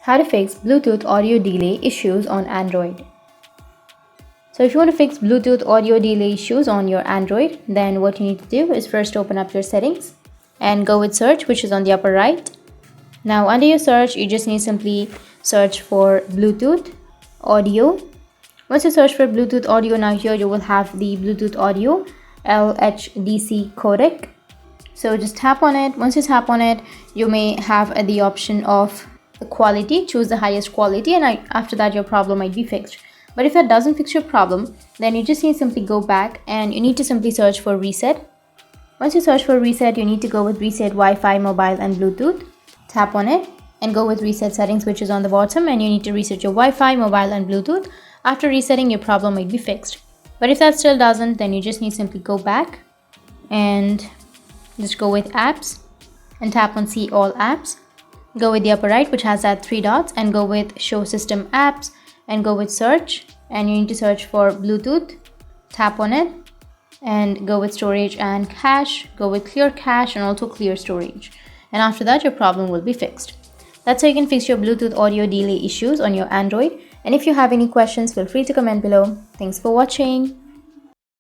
How to fix Bluetooth audio delay issues on Android. So if you want to fix Bluetooth audio delay issues on your Android, then what you need to do is first open up your settings and go with search, which is on the upper right. Now under your search, you just need to simply search for Bluetooth audio. Once you search for Bluetooth audio, now here you will have the Bluetooth audio LHDC codec. So just tap on it. Once you tap on it, you may have the option of the quality. Choose the highest quality, and after that your problem might be fixed. But if that doesn't fix your problem, then you just need to simply go back and you need to simply search for reset. Once you search for reset, you need to go with reset Wi-Fi, mobile and Bluetooth. Tap on it and go with reset settings, which is on the bottom, and you need to reset your Wi-Fi, mobile and Bluetooth. After resetting, your problem might be fixed. But if that still doesn't, then you just need to simply go back and just go with apps and tap on see all apps. Go with the upper right, which has that 3 dots, and go with show system apps and go with search, and you need to search for Bluetooth. Tap on it and go with storage and cache. Go with clear cache and also clear storage, and after that your problem will be fixed. That's how you can fix your Bluetooth audio delay issues on your Android. And if you have any questions, feel free to comment below. Thanks for watching.